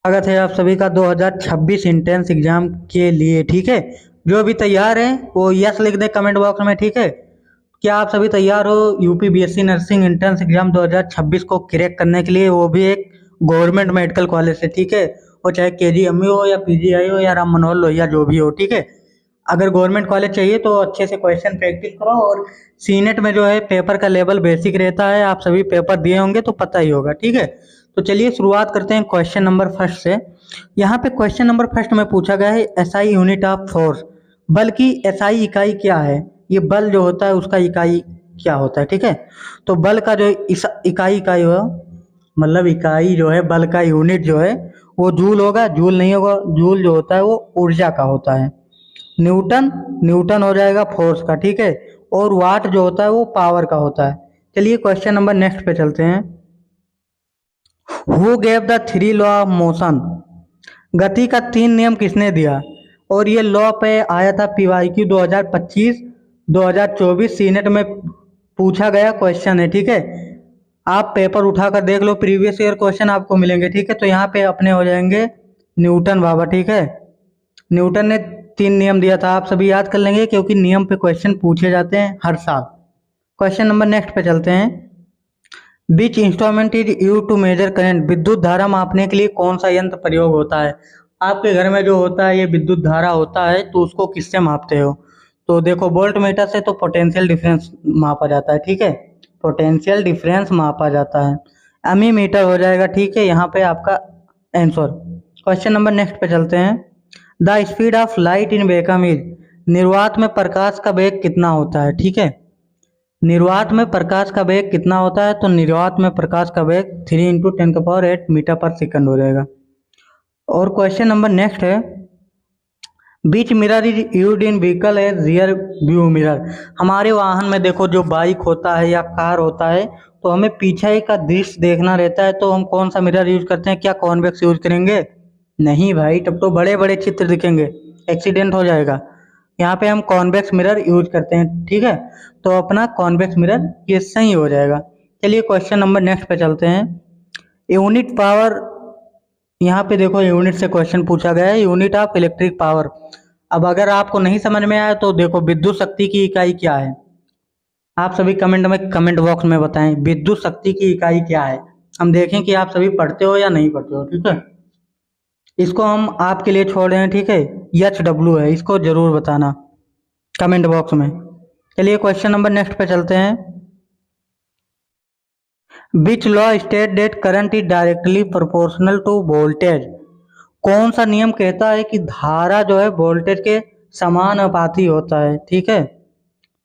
स्वागत है आप सभी का 2026 इंट्रेंस एग्जाम के लिए। ठीक है, जो भी तैयार हैं वो यस लिख दें कमेंट बॉक्स में। ठीक है, क्या आप सभी तैयार हो UP BSc nursing entrance exam 2026 को क्रैक करने के लिए, वो भी एक गवर्नमेंट मेडिकल कॉलेज से। ठीक है, वो चाहे केजीएमयू हो या पीजीआई हो या राम मनोहर लोहिया जो भी हो। ठीक है, अगर गवर्नमेंट कॉलेज चाहिए तो अच्छे से क्वेश्चन प्रैक्टिस करो। और सीनेट में जो है पेपर का लेवल बेसिक रहता है, आप सभी पेपर दिए होंगे तो पता ही होगा। ठीक है, तो चलिए शुरुआत करते हैं क्वेश्चन नंबर फर्स्ट से। यहाँ पे क्वेश्चन नंबर फर्स्ट में पूछा गया है एसआई यूनिट ऑफ फोर्स। बल की एसआई इकाई क्या है? ये बल जो होता है उसका इकाई क्या होता है? ठीक है, तो बल का जो इकाई हो, मतलब इकाई जो है बल का यूनिट जो है वो जूल होगा। जूल नहीं होगा, जूल जो होता है वो ऊर्जा का होता है। न्यूटन, न्यूटन हो जाएगा फोर्स का। ठीक है, और वाट जो होता है वो पावर का होता है। चलिए क्वेश्चन नंबर नेक्स्ट पे चलते हैं। Who gave the three law of motion? गति का 3 नियम किसने दिया? और ये लॉ पे आया था पीवाईक्यू 2025 2024 सीनेट में पूछा गया क्वेश्चन है। ठीक है, आप पेपर उठाकर देख लो, प्रीवियस ईयर क्वेश्चन आपको मिलेंगे। ठीक है, तो यहाँ पे अपने हो जाएंगे न्यूटन बाबा। ठीक है, न्यूटन ने 3 नियम दिया था, आप सभी याद कर लेंगे क्योंकि नियम पे क्वेश्चन पूछे जाते हैं हर साल। क्वेश्चन नंबर नेक्स्ट पे चलते हैं। Which instrument is use to measure current? विद्युत धारा मापने के लिए कौन सा यंत्र प्रयोग होता है? आपके घर में जो होता है ये विद्युत धारा होता है, तो उसको किससे मापते हो? तो देखो, वोल्ट मीटर से तो पोटेंशियल डिफरेंस मापा जाता है। ठीक है, पोटेंशियल डिफरेंस मापा जाता है। एमी मीटर हो जाएगा। ठीक है, यहाँ पे आपका आंसर। क्वेश्चन नंबर नेक्स्ट पे चलते हैं। The speed of light in vacuum is? निर्वात में प्रकाश का वेग कितना होता है? ठीक है, निर्वात में प्रकाश का वेग कितना होता है? तो निर्वात में प्रकाश का वेग 3 × 10⁸ मीटर पर सेकंड हो जाएगा। और क्वेश्चन नंबर नेक्स्ट है। Which mirror is used in vehicle as rear view mirror? हमारे वाहन में देखो, जो बाइक होता है या कार होता है तो हमें पीछे का दृश्य देखना रहता है, तो हम कौन सा मिरर यूज करते हैं? क्या कॉन्वेक्स यूज करेंगे? नहीं भाई, तब तो बड़े बड़े चित्र दिखेंगे, एक्सीडेंट हो जाएगा। यहाँ पे हम कॉन्वेक्स मिरर यूज करते हैं। ठीक है, तो अपना कॉन्वेक्स मिरर ये सही हो जाएगा। चलिए क्वेश्चन नंबर नेक्स्ट पे चलते हैं। यूनिट पावर, यहाँ पे देखो यूनिट से क्वेश्चन पूछा गया है, यूनिट ऑफ इलेक्ट्रिक पावर। अब अगर आपको नहीं समझ में आया तो देखो, विद्युत शक्ति की इकाई क्या है? आप सभी कमेंट बॉक्स में बताएं विद्युत शक्ति की इकाई क्या है। हम देखें कि आप सभी पढ़ते हो या नहीं पढ़ते हो। ठीक है, इसको हम आपके लिए छोड़ रहे हैं। ठीक है, HW है, इसको जरूर बताना कमेंट बॉक्स में। चलिए क्वेश्चन नंबर नेक्स्ट पे चलते हैं। Which law state that current is directly proportional to voltage? कौन सा नियम कहता है कि धारा जो है वोल्टेज के समानुपाती होता है? ठीक है,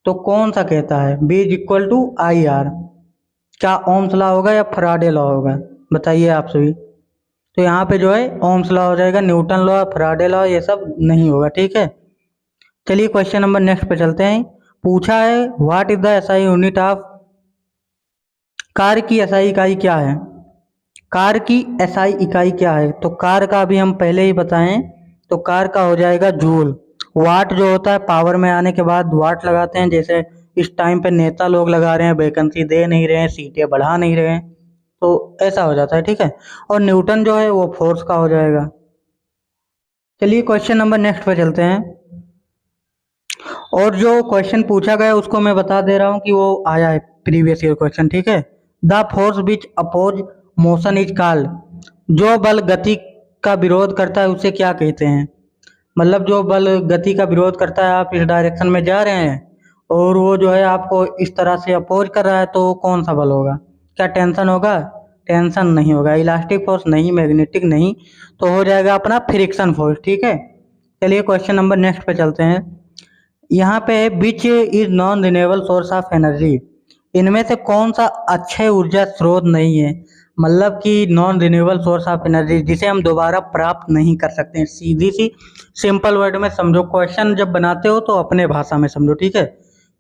तो कौन सा कहता है? B = IR। क्या ओम्स लॉ होगा या फराडे लॉ होगा? बताइए आप सभी। तो यहाँ पे जो है ओम्स लॉ हो जाएगा, न्यूटन लॉ, फराडे लॉ ये सब नहीं होगा। ठीक है, चलिए क्वेश्चन नंबर नेक्स्ट पे चलते हैं। पूछा है what is the SI unit of? Car की एसआई इकाई क्या है? कार की एसआई इकाई क्या है? तो कार का अभी हम पहले ही बताएं, तो कार का हो जाएगा जूल। वाट जो होता है पावर में आने के बाद वाट लगाते हैं, जैसे इस टाइम पे नेता लोग लगा रहे हैं, वैकेंसी दे नहीं रहे हैं, सीटें बढ़ा नहीं रहे हैं, तो ऐसा हो जाता है। ठीक है, और न्यूटन जो है वो फोर्स का हो जाएगा। चलिए क्वेश्चन नंबर नेक्स्ट पे चलते हैं। और जो क्वेश्चन पूछा गया उसको मैं बता दे रहा हूँ कि वो आया है प्रीवियस ईयर क्वेश्चन। ठीक है, the force which oppose motion is called? जो बल गति का विरोध करता है उसे क्या कहते हैं? मतलब जो बल गति का विरोध करता है, आप इस डायरेक्शन में जा रहे हैं और वो जो है आपको इस तरह से अपोज कर रहा है, तो कौन सा बल होगा? क्या टेंशन होगा? टेंशन नहीं होगा। इलास्टिक फोर्स नहीं, मैग्नेटिक नहीं, तो हो जाएगा अपना फ्रिक्शन फोर्स। ठीक है, चलिए क्वेश्चन नंबर नेक्स्ट पे चलते हैं। यहाँ पे है which is non renewable source of energy? इनमें से कौन सा अक्षय ऊर्जा स्रोत नहीं है? मतलब कि non renewable source of energy जिसे हम दोबारा प्राप्त नहीं कर सकते हैं। सीधी सी सिंपल वर्ड में समझो, क्वेश्चन जब बनाते हो तो अपने भाषा में समझो। ठीक है,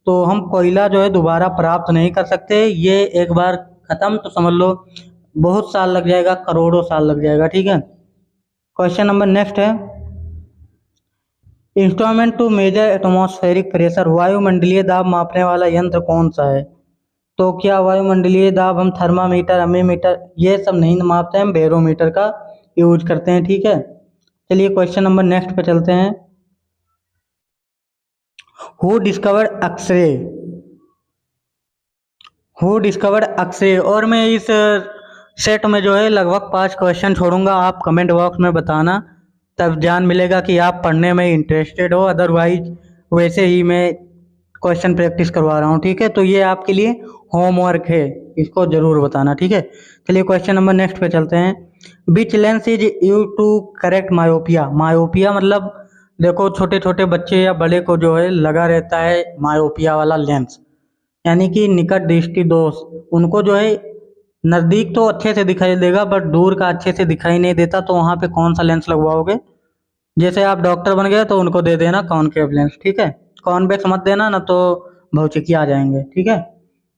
तो हम कोयला जो है दोबारा प्राप्त नहीं कर सकते, ये एक बार खत्म तो समझ लो बहुत साल लग जाएगा, करोड़ों साल लग जाएगा। ठीक है, क्वेश्चन नंबर नेक्स्ट है। Instrument to measure atmospheric pressure? वायुमंडलीय दाब मापने वाला यंत्र कौन सा है? तो क्या वायुमंडलीय दाब हम थर्मामीटर, अमीमीटर ये सब नहीं मापते हैं, हम बैरोमीटर का यूज करते हैं, ठीक है। चलिए क्वेश्चन नंबर नेक्स्ट पे चलते हैं। Who discovered X-ray, who discovered X-ray. और मैं इस सेट में जो है लगभग 5 क्वेश्चन छोड़ूंगा, आप कमेंट बॉक्स में बताना, तब जान मिलेगा कि आप पढ़ने में इंटरेस्टेड हो। अदरवाइज वैसे ही मैं क्वेश्चन प्रैक्टिस करवा रहा हूँ, ठीक है। तो ये आपके लिए होमवर्क है, इसको जरूर बताना, ठीक है। चलिए क्वेश्चन नंबर नेक्स्ट पे चलते हैं। Which lens is use to correct myopia. Myopia मतलब देखो छोटे छोटे बच्चे या बड़े को जो है लगा रहता है मायोपिया वाला लेंस, यानी कि निकट दृष्टि दोष। उनको जो है नज़दीक तो अच्छे से दिखाई देगा बट दूर का अच्छे से दिखाई नहीं देता, तो वहाँ पे कौन सा लेंस लगवाओगे। जैसे आप डॉक्टर बन गए तो उनको दे देना कॉनकेव लेंस, ठीक है। कॉन्वेक्स मत देना, ना तो भौचकी आ जाएंगे, ठीक है।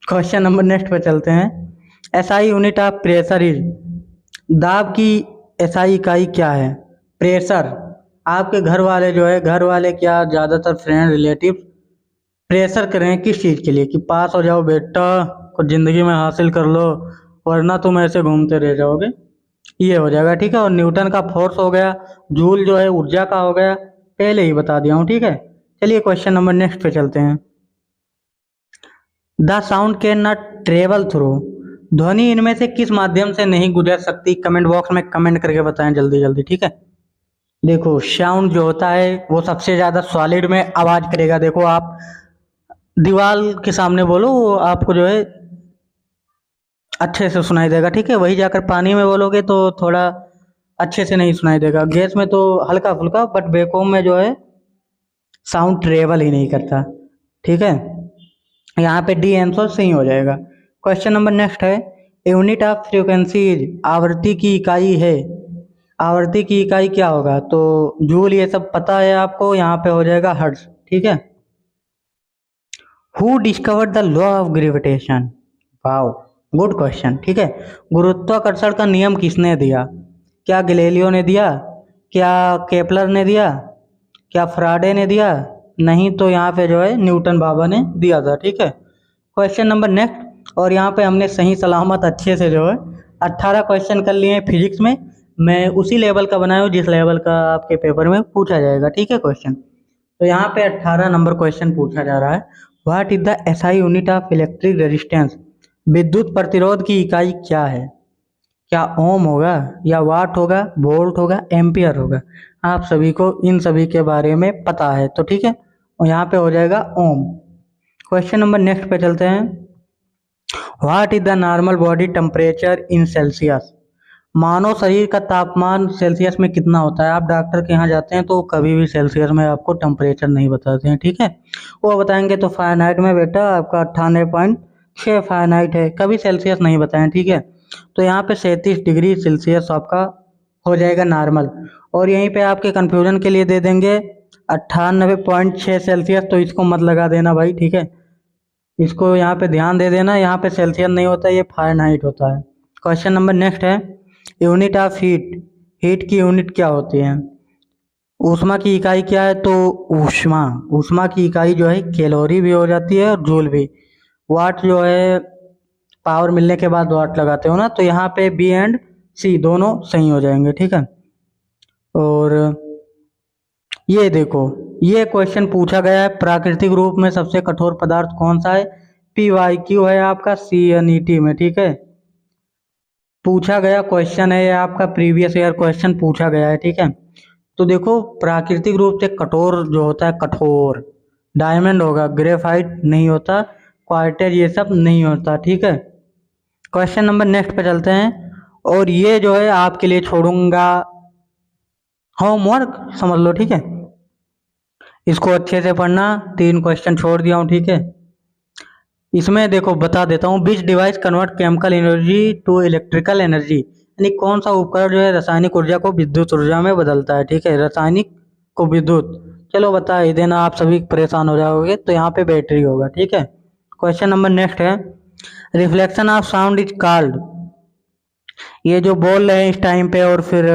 क्वेश्चन नंबर नेक्स्ट पे चलते हैं। SI unit of pressure is. दाब की एसआई इकाई क्या है। प्रेशर। आपके घर वाले जो है, घर वाले क्या ज़्यादातर फ्रेंड रिलेटिव प्रेशर करें किस चीज़ के लिए कि पास हो जाओ बेटा, कुछ ज़िंदगी में हासिल कर लो, वरना तुम ऐसे घूमते रह जाओगे, ये हो जाएगा, ठीक है। और न्यूटन का फोर्स हो गया, जूल जो है ऊर्जा का हो गया, पहले ही बता दिया हूँ, ठीक है। चलिए क्वेश्चन नंबर नेक्स्ट पे चलते हैं। The sound can not travel through. ध्वनि इनमें से किस माध्यम से नहीं गुजर सकती, कमेंट बॉक्स में कमेंट करके बताएं जल्दी जल्दी, ठीक है। देखो साउंड जो होता है वो सबसे ज़्यादा सॉलिड में आवाज़ करेगा। देखो आप दीवार के सामने बोलो, वो आपको जो है अच्छे से सुनाई देगा, ठीक है। वही जाकर पानी में बोलोगे तो थोड़ा अच्छे से नहीं सुनाई देगा। गैस में तो हल्का फुल्का, बट वैक्यूम में जो है साउंड ट्रेवल ही नहीं करता, ठीक है। यहाँ पे डी आंसर सही हो जाएगा। क्वेश्चन नंबर नेक्स्ट है। यूनिट ऑफ फ्रीक्वेंसी आवृत्ति की इकाई है। आवृत्ति की इकाई क्या होगा, तो जूल ये सब पता है आपको, यहाँ पे हो जाएगा हर्ट्ज, ठीक है। Who discovered the law of gravitation. Wow, good question, ठीक है। गुरुत्वाकर्षण का नियम किसने दिया। क्या गैलीलियो ने दिया, क्या केपलर ने दिया, क्या फ्राडे ने दिया, नहीं तो यहाँ पे जो है न्यूटन बाबा ने दिया था, ठीक है। Question number next. और यहाँ पे हमने सही सलामत अच्छे से जो है 18 क्वेश्चन कर लिए हैं फिजिक्स में। मैं उसी लेवल का बनाया हूँ जिस लेवल का आपके पेपर में पूछा जाएगा, ठीक है क्वेश्चन। तो यहाँ पे 18 नंबर क्वेश्चन पूछा जा रहा है। What is the SI unit of electric resistance. विद्युत प्रतिरोध की इकाई क्या है। क्या ओम होगा, या वाट होगा, वोल्ट होगा, एम्पियर होगा। आप सभी को इन सभी के बारे में पता है, तो ठीक है। और यहाँ पे हो जाएगा ओम। क्वेश्चन नंबर नेक्स्ट पे चलते हैं। What is the normal body temperature in Celsius. मानव शरीर का तापमान सेल्सियस में कितना होता है। आप डॉक्टर के यहाँ जाते हैं तो कभी भी सेल्सियस में आपको टेम्परेचर नहीं बताते हैं, ठीक है। वो बताएंगे तो फ़ारेनहाइट में बेटा आपका 98.6 फ़ारेनहाइट है, कभी सेल्सियस नहीं बताएं, ठीक है। तो यहाँ पे 37 डिग्री सेल्सियस आपका हो जाएगा नॉर्मल। और यहीं पे आपके कन्फ्यूजन के लिए दे देंगे 98.6 सेल्सियस, तो इसको मत लगा देना भाई, ठीक है। इसको यहाँ पे ध्यान दे देना, यहाँ पे सेल्सियस नहीं होता, ये फ़ारेनहाइट होता है। क्वेश्चन नंबर नेक्स्ट है। Unit of heat. हीट की यूनिट क्या होती है। ऊष्मा की इकाई क्या है, तो ऊष्मा, ऊष्मा की इकाई जो है कैलोरी भी हो जाती है और जूल भी। वाट जो है पावर मिलने के बाद वाट लगाते हो ना, तो यहाँ पे बी एंड सी दोनों सही हो जाएंगे, ठीक है। और ये देखो, ये क्वेश्चन पूछा गया है प्राकृतिक रूप में सबसे कठोर पदार्थ कौन सा है। PYQ है आपका CNET में, ठीक है। पूछा गया क्वेश्चन है, ये आपका प्रीवियस ईयर क्वेश्चन पूछा गया है, ठीक है। तो देखो प्राकृतिक रूप से कठोर जो होता है, कठोर डायमंड होगा, ग्रेफाइट नहीं होता, क्वार्टेज ये सब नहीं होता, ठीक है। क्वेश्चन नंबर नेक्स्ट पे चलते हैं। और ये जो है आपके लिए छोड़ूंगा होमवर्क, समझ लो, ठीक है। इसको अच्छे से पढ़ना, 3 क्वेश्चन छोड़ दिया हूँ, ठीक है। इसमें देखो बता देता हूँ। Which device convert chemical energy to electrical energy, यानी कौन सा उपकरण जो है रासायनिक ऊर्जा को विद्युत ऊर्जा में बदलता है, ठीक है। रासायनिक को विद्युत, चलो बता ही देना, आप सभी परेशान हो जाओगे, तो यहाँ पे बैटरी होगा, ठीक है। क्वेश्चन नंबर नेक्स्ट है। Reflection of sound is called. ये जो बोल रहे हैं इस टाइम पे, और फिर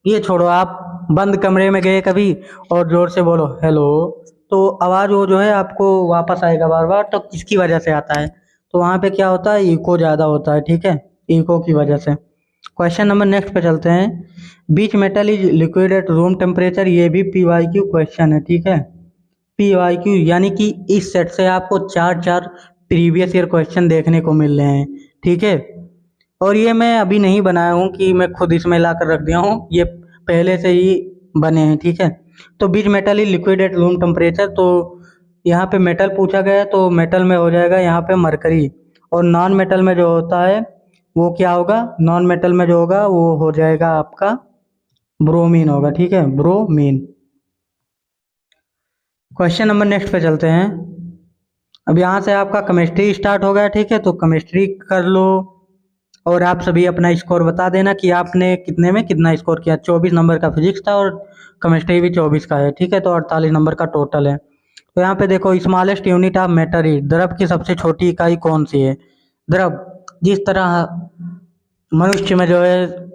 ये छोड़ो, आप बंद कमरे में गए कभी और जोर से बोलो हेलो, तो आवाज़ वो जो है आपको वापस आएगा बार बार, तो किसकी वजह से आता है, तो वहाँ पे क्या होता है, इको ज़्यादा होता है, ठीक है, इको की वजह से। क्वेश्चन नंबर नेक्स्ट पे चलते हैं। Which metal is liquid at room temperature, ये भी पीवाईक्यू क्वेश्चन है, ठीक है। पीवाईक्यू यानी कि इस सेट से आपको चार चार प्रीवियस ईयर क्वेश्चन देखने को मिल रहे हैं, ठीक है। और ये मैं अभी नहीं बनाया हूँ कि मैं खुद इसमें ला कर रख दिया हूँ, ये पहले से ही बने हैं, ठीक है। तो which metal is liquid at room temperature, तो यहाँ पे मेटल पूछा गया है तो मेटल में हो जाएगा यहाँ पे मरकरी। और नॉन मेटल में जो होता है वो क्या होगा, नॉन मेटल में जो होगा वो हो जाएगा आपका ब्रोमीन होगा, ठीक है, ब्रोमीन। क्वेश्चन नंबर नेक्स्ट पे चलते हैं। अब यहाँ से आपका केमिस्ट्री स्टार्ट हो गया, ठीक है, तो केमिस्ट्री कर लो और आप सभी अपना स्कोर बता देना कि आपने कितने में कितना स्कोर किया। 24 नंबर का फिजिक्स था और केमिस्ट्री भी 24 का है, ठीक है, तो 48 नंबर का टोटल है। तो यहाँ पे देखो, smallest unit of matter is, द्रव की सबसे छोटी इकाई कौन सी है। द्रव, जिस तरह मनुष्य में जो है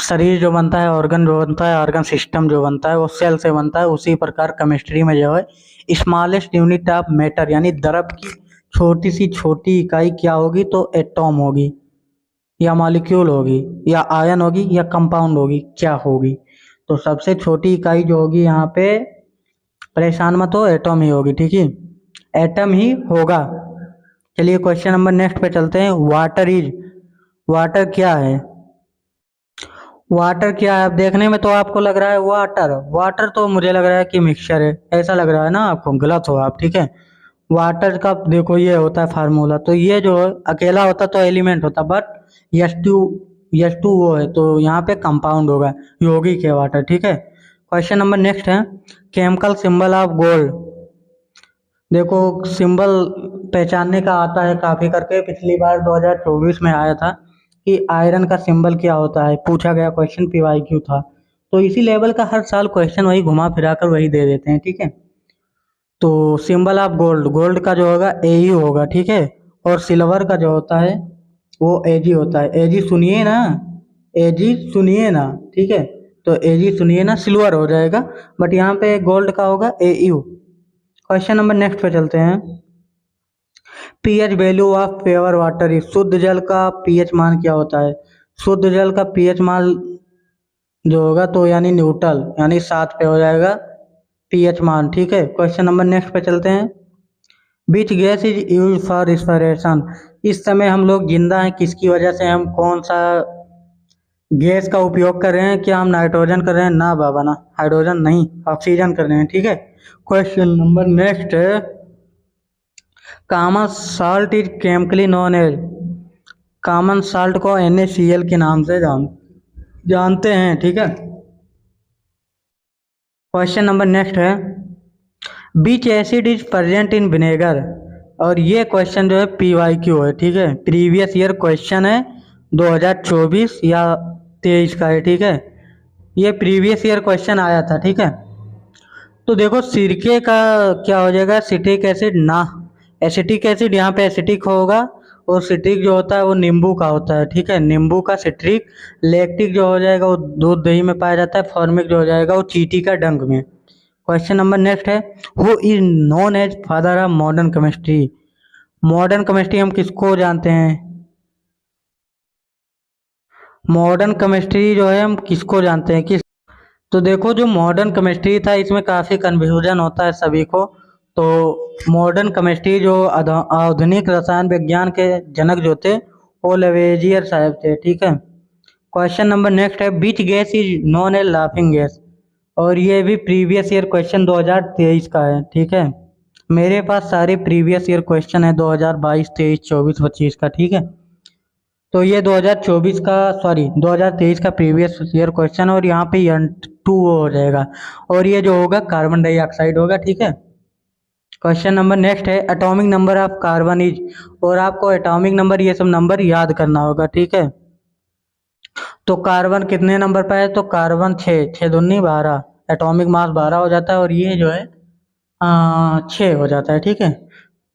शरीर जो बनता है, ऑर्गन जो बनता है, ऑर्गन सिस्टम जो बनता है वो सेल से बनता है, उसी प्रकार केमिस्ट्री में जो है स्मॉलेस्ट यूनिट ऑफ मैटर यानी द्रव की छोटी सी छोटी इकाई क्या होगी, तो एटॉम होगी या मॉलिक्यूल होगी या आयन होगी या कंपाउंड होगी, क्या होगी। तो सबसे छोटी इकाई जो होगी यहाँ पे, परेशान मत हो, एटॉम ही होगी, ठीक है, एटम ही होगा। चलिए क्वेश्चन नंबर नेक्स्ट पे चलते हैं। वाटर इज, वाटर क्या है, वाटर क्या है। अब देखने में तो आपको लग रहा है वाटर, वाटर तो मुझे लग रहा है कि मिक्सचर है, ऐसा लग रहा है ना आपको, गलत हो आप, ठीक है। वाटर का देखो ये होता है फार्मूला, तो ये जो अकेला होता तो एलिमेंट होता, बट H2 वो है, तो यहाँ पे कंपाउंड होगा, यौगिक है वाटर, ठीक है। क्वेश्चन नंबर नेक्स्ट है। केमिकल सिंबल ऑफ गोल्ड, देखो सिंबल पहचानने का आता है काफी करके, पिछली बार 2024 में आया था कि आयरन का सिंबल क्या होता है, पूछा गया क्वेश्चन, पीवाईक्यू था। तो इसी लेवल का हर साल क्वेश्चन वही घुमा फिरा कर वही दे देते हैं, ठीक है। तो सिंबल ऑफ गोल्ड, गोल्ड का जो होगा AU होगा, ठीक है। और सिल्वर का जो होता है वो AG होता है, AG सुनिए ना, AG सुनिए ना, ठीक है। तो AG सुनिए ना, सिल्वर हो जाएगा, बट यहाँ पे गोल्ड का होगा AU। क्वेश्चन नंबर नेक्स्ट पे चलते हैं। PH value of pure water is, शुद्ध जल का पीएच मान क्या होता है। शुद्ध जल का पीएच मान जो होगा तो यानी न्यूट्रल, यानी 7 पे हो जाएगा पीएच मान, ठीक है। क्वेश्चन नंबर नेक्स्ट पे चलते हैं। Which gas is use for respiration, इस समय हम लोग जिंदा हैं किसकी वजह से, हम कौन सा गैस का उपयोग कर रहे हैं, क्या हम नाइट्रोजन कर रहे हैं, ना बाबा ना, हाइड्रोजन नहीं, ऑक्सीजन कर रहे हैं, ठीक है। क्वेश्चन नंबर नेक्स्ट है। Common salt is chemically known as, common salt को NaCl के नाम से जानते हैं, ठीक है। क्वेश्चन नंबर नेक्स्ट है। Which acid is present in vinegar, और ये क्वेश्चन जो है पीवाईक्यू है, ठीक है, प्रीवियस ईयर क्वेश्चन है, 2024 या 23 का है, ठीक है। ये प्रीवियस ईयर क्वेश्चन आया था, ठीक है। तो देखो सिरके का क्या हो जाएगा, सिट्रिक एसिड ना, एसिटिक एसिड यहाँ पे एसिटिक होगा, और सिट्रिक जो होता है वो नींबू का होता है, ठीक है, नींबू का सिट्रिक। लैक्टिक जो हो जाएगा वो दूध दही में पाया जाता है, फॉर्मिक जो हो जाएगा वो चींटी का डंक में। क्वेश्चन नंबर नेक्स्ट है। Who is known as father of modern chemistry, modern chemistry हम किसको जानते हैं, मॉडर्न केमिस्ट्री जो है हम किसको जानते हैं, किस। तो देखो जो मॉडर्न केमिस्ट्री था इसमें काफ़ी कन्फ्यूजन होता है सभी को। तो मॉडर्न केमिस्ट्री जो आधुनिक रसायन विज्ञान के जनक जो थे वो लेवेजियर साहब थे, ठीक है। क्वेश्चन नंबर नेक्स्ट है। Which gas is known as laughing gas, और ये भी प्रीवियस ईयर क्वेश्चन 2023 का है, ठीक है। मेरे पास सारे प्रीवियस ईयर क्वेश्चन है 2022, 23, 24, 25 का, ठीक है। तो ये 2024 का, सॉरी 2023 का प्रीवियस ईयर क्वेश्चन, और यहाँ पे N2 हो जाएगा, और ये जो होगा कार्बन डाइऑक्साइड होगा, ठीक है। क्वेश्चन नंबर नेक्स्ट है। Atomic number of carbon is, और आपको एटॉमिक नंबर ये सब नंबर याद करना होगा, ठीक है। तो कार्बन कितने नंबर पर है, तो कार्बन 6, 6 दूनी 12, एटॉमिक मास 12 हो जाता है, और ये जो है 6 हो जाता है, ठीक है।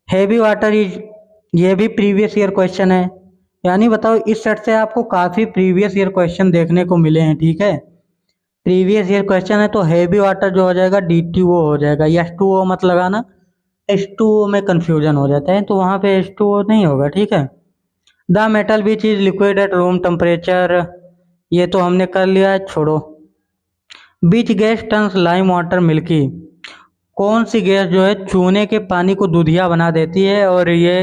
हैवी वाटर इज, ये भी प्रीवियस ईयर क्वेश्चन है, यानी बताओ इस सेट से आपको काफ़ी प्रीवियस ईयर क्वेश्चन देखने को मिले हैं, ठीक है। प्रीवियस ईयर क्वेश्चन है तो हैवी वाटर जो हो जाएगा D2O हो जाएगा, H2O मत लगाना, H2O में कन्फ्यूजन हो जाता है, तो वहाँ पे H2O नहीं होगा, ठीक है। The metal which is liquid at room temperature, ये तो हमने कर लिया है, छोड़ो। Which gas turns lime water milky. कौन सी गैस जो है चूने के पानी को दूधिया बना देती है? और ये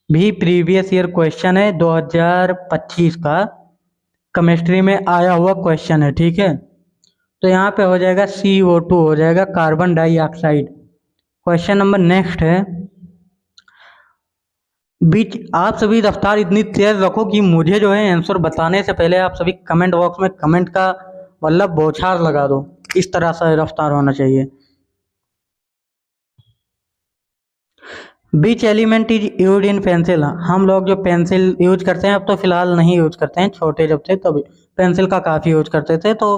भी प्रीवियस ईयर क्वेश्चन है, 2025 का केमिस्ट्री में आया हुआ क्वेश्चन है, ठीक है। तो यहाँ पे हो जाएगा CO2, हो जाएगा carbon dioxide. Question number next है, बीच आप सभी रफ्तार इतनी तेज रखो कि मुझे जो है आंसर बताने से पहले आप सभी कमेंट बॉक्स में कमेंट का मतलब बौछार लगा दो। इस तरह से रफ्तार होना चाहिए। Which element is use in pencil. हम लोग जो पेंसिल यूज करते हैं, अब तो फिलहाल नहीं यूज करते हैं, छोटे जब थे तब पेंसिल का काफ़ी यूज करते थे। तो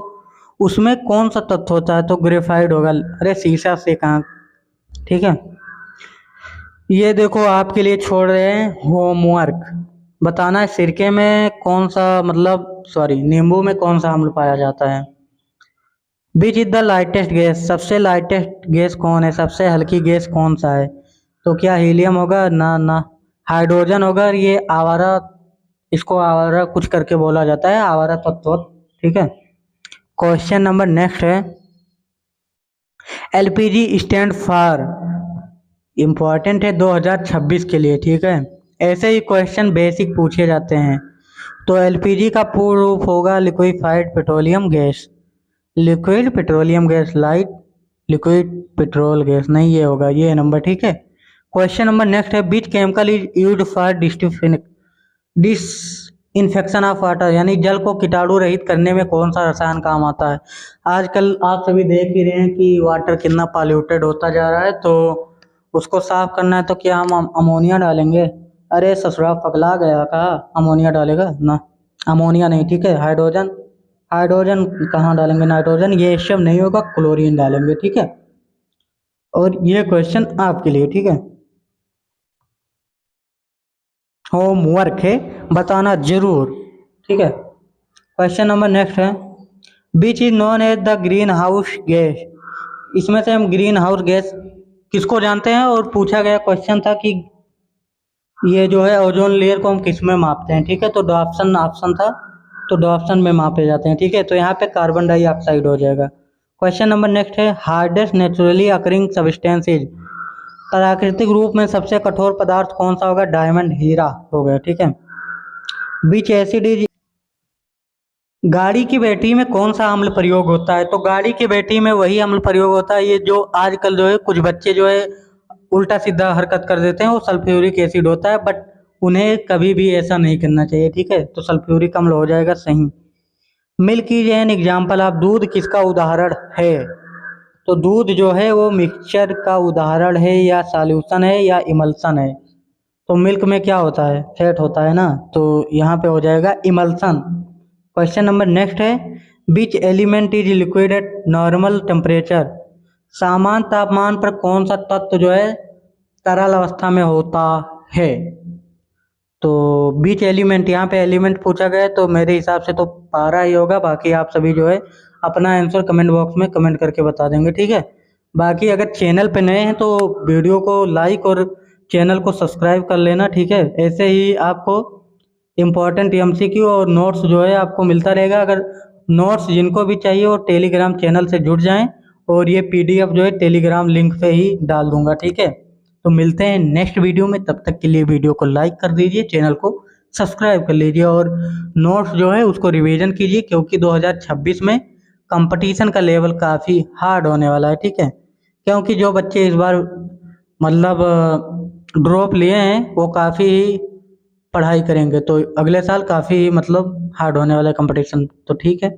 उसमें कौन सा तत्व होता है? तो ग्रेफाइट होगा। अरे शीशा से कहाँ, ठीक है। ये देखो आपके लिए छोड़ रहे हैं होमवर्क, बताना है सिरके में कौन सा मतलब सॉरी नींबू में कौन सा अम्ल पाया जाता है। Which is the lightest gas. सबसे लाइटेस्ट गैस कौन है? सबसे हल्की गैस कौन सा है? तो क्या हीलियम होगा? ना ना, हाइड्रोजन होगा। और ये आवारा, इसको आवारा कुछ करके बोला जाता है, आवारा तत्व, ठीक है। क्वेश्चन नंबर नेक्स्ट है, LPG स्टैंड फॉर, इम्पॉर्टेंट है 2026 के लिए, ठीक है। ऐसे ही क्वेश्चन बेसिक पूछे जाते हैं। तो LPG का पूर्ण रूप होगा liquefied petroleum gas. Liquid petroleum gas, light liquid petrol gas, नहीं ये होगा, ये नंबर, ठीक है। क्वेश्चन नंबर नेक्स्ट है, which chemical is used for disinfection of water, यानी जल को कीटाणु रहित करने में कौन सा रसायन काम आता है? आजकल आप सभी देख ही रहे हैं कि वाटर कितना पॉल्यूटेड होता जा रहा है। तो उसको साफ करना है तो क्या हम अमोनिया डालेंगे? अरे ससुरा पगला गया, कहा अमोनिया डालेगा ना, अमोनिया नहीं, ठीक है। हाइड्रोजन, हाइड्रोजन कहाँ डालेंगे? नाइट्रोजन, ये सब नहीं होगा, क्लोरीन डालेंगे, ठीक है। और ये क्वेश्चन आपके लिए, ठीक है, होमवर्क है, बताना जरूर, ठीक है। क्वेश्चन नंबर नेक्स्ट है, which is known as the greenhouse gas. इसमें से हम ग्रीन हाउस गैस किसको जानते हैं? और पूछा गया क्वेश्चन था कि ये जो है ओजोन लेयर को हम किस में मापते हैं, ठीक है। तो डॉप्सन ऑप्शन था, तो डॉप्सन में मापे जाते हैं, ठीक है। तो यहाँ पे कार्बन डाइऑक्साइड हो जाएगा। क्वेश्चन नंबर नेक्स्ट है, hardest naturally occurring substance is, प्राकृतिक रूप में सबसे कठोर पदार्थ कौन सा होगा? डायमंड, हीरा हो गया, ठीक है। बीच एसिड इज, गाड़ी की बैटरी में कौन सा अम्ल प्रयोग होता है? तो गाड़ी की बैटरी में वही अम्ल प्रयोग होता है, ये जो आजकल जो है कुछ बच्चे जो है उल्टा सीधा हरकत कर देते हैं, वो सल्फ्यूरिक एसिड होता है। बट उन्हें कभी भी ऐसा नहीं करना चाहिए, ठीक है। तो सल्फ्यूरिक अम्ल हो जाएगा सही। Milk is an example of, दूध किसका उदाहरण है? तो दूध जो है वो मिक्सचर का उदाहरण है, या सॉल्यूशन है, या इमल्सन है। तो मिल्क में क्या होता है? फैट होता है ना, तो यहाँ पे हो जाएगा इमल्सन। क्वेश्चन नंबर नेक्स्ट है, which element is liquid at normal temperature. सामान्य तापमान पर कौन सा तत्व जो है तरल अवस्था में होता है? तो बीच एलिमेंट, यहाँ पे एलिमेंट पूछा गया है, तो मेरे हिसाब से तो पारा ही होगा। बाकी आप सभी जो है अपना आंसर कमेंट बॉक्स में कमेंट करके बता देंगे, ठीक है। बाकी अगर चैनल पे नए हैं तो वीडियो को लाइक और चैनल को सब्सक्राइब कर लेना, ठीक है। ऐसे ही आपको इम्पोर्टेंट MCQ और नोट्स जो है आपको मिलता रहेगा। अगर नोट्स जिनको भी चाहिए वो टेलीग्राम चैनल से जुड़ जाएं, और ये PDF जो है टेलीग्राम लिंक पे ही डाल दूंगा, ठीक है। तो मिलते हैं नेक्स्ट वीडियो में, तब तक के लिए वीडियो को लाइक कर दीजिए, चैनल को सब्सक्राइब कर लीजिए, और नोट्स जो है उसको रिवीजन कीजिए, क्योंकि 2026 में कंपटीशन का लेवल काफ़ी हार्ड होने वाला है, ठीक है। क्योंकि जो बच्चे इस बार मतलब ड्रॉप लिए हैं वो काफ़ी पढ़ाई करेंगे, तो अगले साल काफ़ी मतलब हार्ड होने वाला है कंपटीशन, तो ठीक है।